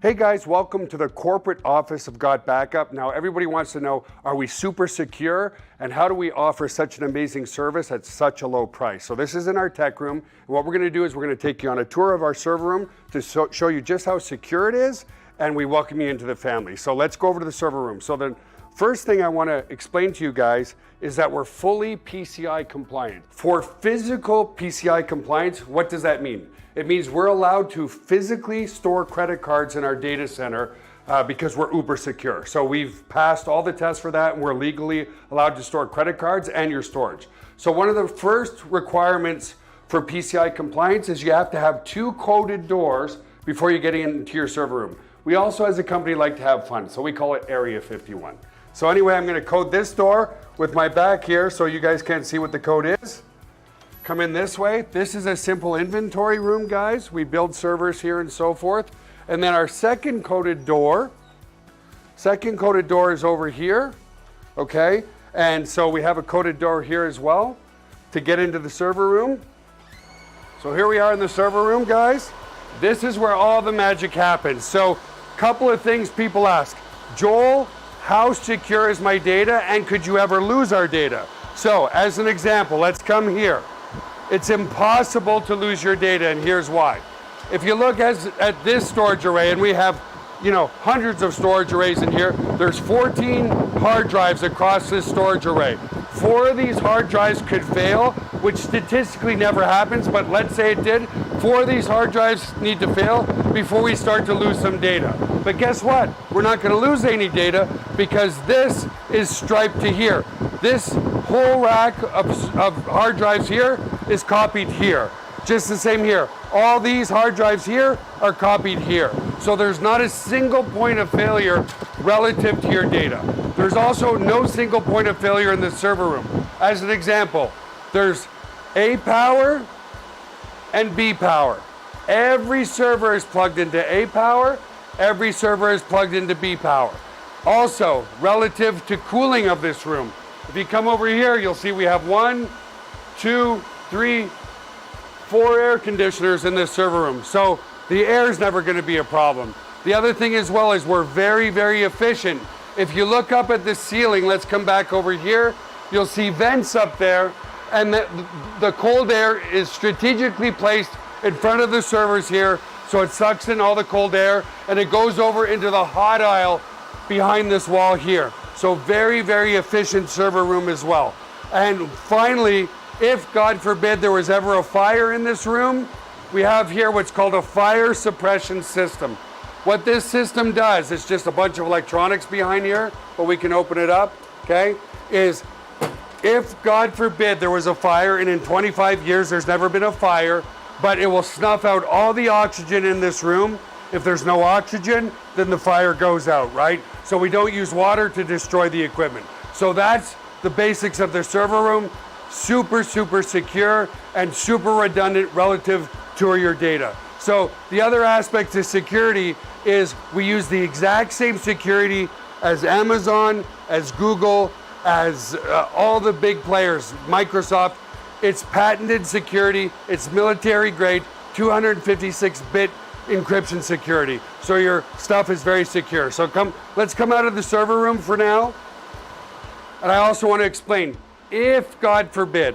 Hey guys, welcome to the corporate office of GotBackup. Now everybody wants to know, are we super secure and how do we offer such an amazing service at such a low price? So this is in our tech room, and what we're going to do is we're going to take you on a tour of our server room to show you just how secure it is, and we welcome you into the family. So let's go over to the server room. So the first thing I want to explain to you guys is that we're fully PCI compliant. For physical PCI compliance, what does that mean? It means we're allowed to physically store credit cards in our data center because we're uber secure. So we've passed all the tests for that, and we're legally allowed to store credit cards and your storage. So one of the first requirements for PCI compliance is you have to have 2 coded doors before you get into your server room. We also, as a company, like to have fun, so we call it Area 51. So anyway, I'm going to code this door with my back here so you guys can't see what the code is. Come in this way. This is a simple inventory room, guys. We build servers here and so forth. And then our second coded door is over here, okay? And so we have a coded door here as well to get into the server room. So here we are in the server room, guys. This is where all the magic happens. So a couple of things people ask. Joel, how secure is my data, and could you ever lose our data? So as an example, let's come here. It's impossible to lose your data, and here's why. If you look at this storage array, and we have, hundreds of storage arrays in here, there's 14 hard drives across this storage array. 4 of these hard drives could fail, which statistically never happens, but let's say it did. 4 of these hard drives need to fail before we start to lose some data. But guess what? We're not going to lose any data because this is striped to here. This whole rack of hard drives here is copied here. Just the same here. All these hard drives here are copied here. So there's not a single point of failure relative to your data. There's also no single point of failure in the server room. As an example, there's A power and B power. Every server is plugged into A power. Every server is plugged into B power. Also, relative to cooling of this room, if you come over here, you'll see we have 1, 2, 3, 4 air conditioners in this server room. So the air is never going to be a problem. The other thing as well is we're very, very efficient. If you look up at the ceiling, let's come back over here, you'll see vents up there, and the cold air is strategically placed in front of the servers here, so it sucks in all the cold air, and it goes over into the hot aisle behind this wall here. So very, very efficient server room as well. And finally, if God forbid there was ever a fire in this room, we have here what's called a fire suppression system. What this system does, it's just a bunch of electronics behind here, but we can open it up, okay, is if God forbid there was a fire, and in 25 years there's never been a fire, but it will snuff out all the oxygen in this room. If there's no oxygen, then the fire goes out, right? So we don't use water to destroy the equipment. So that's the basics of the server room. Super, super secure and super redundant relative to your data. So the other aspect to security is we use the exact same security as Amazon, as Google, as all the big players, Microsoft. It's patented security, it's military grade, 256-bit encryption security. So your stuff is very secure. So let's come out of the server room for now. And I also want to explain, if God forbid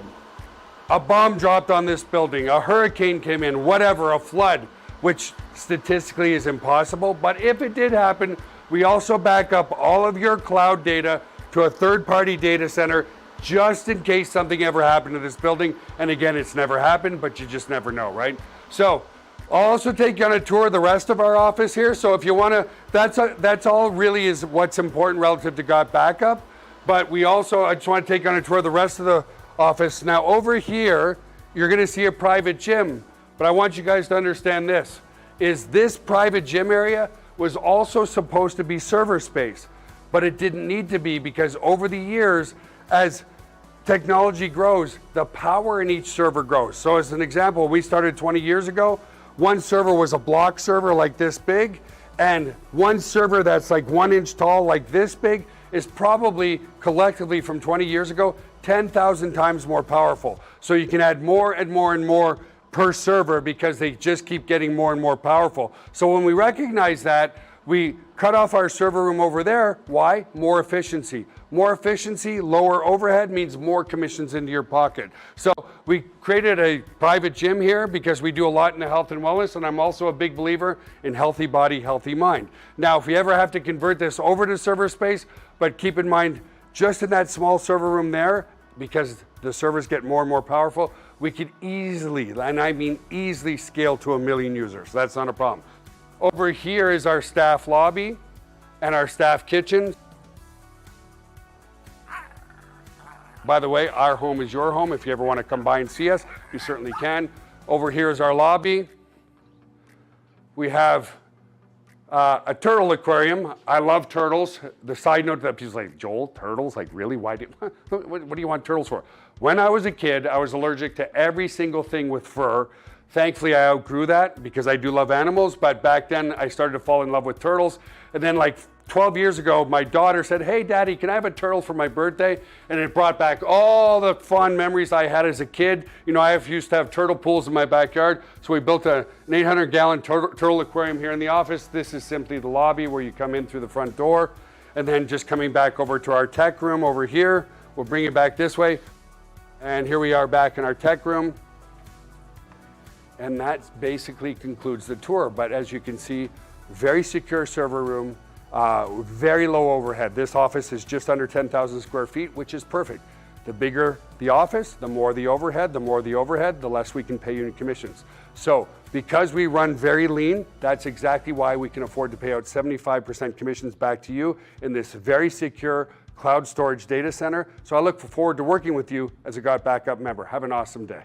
a bomb dropped on this building, a hurricane came in, whatever, a flood, which statistically is impossible, but if it did happen, we also back up all of your cloud data to a third-party data center just in case something ever happened to this building. And again, it's never happened, but you just never know, right? So I'll also take you on a tour of the rest of our office here. So if you want to, that's all really is what's important relative to GotBackup. But I just want to take you on a tour of the rest of the office. Now over here, you're going to see a private gym. But I want you guys to understand this private gym area was also supposed to be server space. But it didn't need to be because over the years, as technology grows, the power in each server grows. So as an example, we started 20 years ago. One server was a block server like this big, and one server that's like 1 inch tall like this big is probably collectively from 20 years ago 10,000 times more powerful. So you can add more and more and more per server because they just keep getting more and more powerful. So when we recognize that, we cut off our server room over there. Why? More efficiency. More efficiency, lower overhead means more commissions into your pocket. So we created a private gym here because we do a lot in the health and wellness, and I'm also a big believer in healthy body, healthy mind. Now, if we ever have to convert this over to server space, but keep in mind, just in that small server room there, because the servers get more and more powerful, we could easily, and I mean easily, scale to 1 million users. That's not a problem. Over here is our staff lobby and our staff kitchen. By the way, our home is your home. If you ever want to come by and see us, you certainly can. Over here is our lobby. We have a turtle aquarium. I love turtles. The side note that people's like, Joel, turtles? Like, really? Why what do you want turtles for? When I was a kid, I was allergic to every single thing with fur. Thankfully, I outgrew that because I do love animals, but back then I started to fall in love with turtles. And then like 12 years ago, my daughter said, hey, Daddy, can I have a turtle for my birthday? And it brought back all the fond memories I had as a kid. You know, I used to have turtle pools in my backyard, so we built an 800-gallon turtle aquarium here in the office. This is simply the lobby where you come in through the front door. And then just coming back over to our tech room over here, we'll bring it back this way. And here we are back in our tech room. And that basically concludes the tour. But as you can see, very secure server room, very low overhead. This office is just under 10,000 square feet, which is perfect. The bigger the office, the more the overhead, the less we can pay you in commissions. So because we run very lean, that's exactly why we can afford to pay out 75% commissions back to you in this very secure cloud storage data center. So I look forward to working with you as a GotBackup member. Have an awesome day.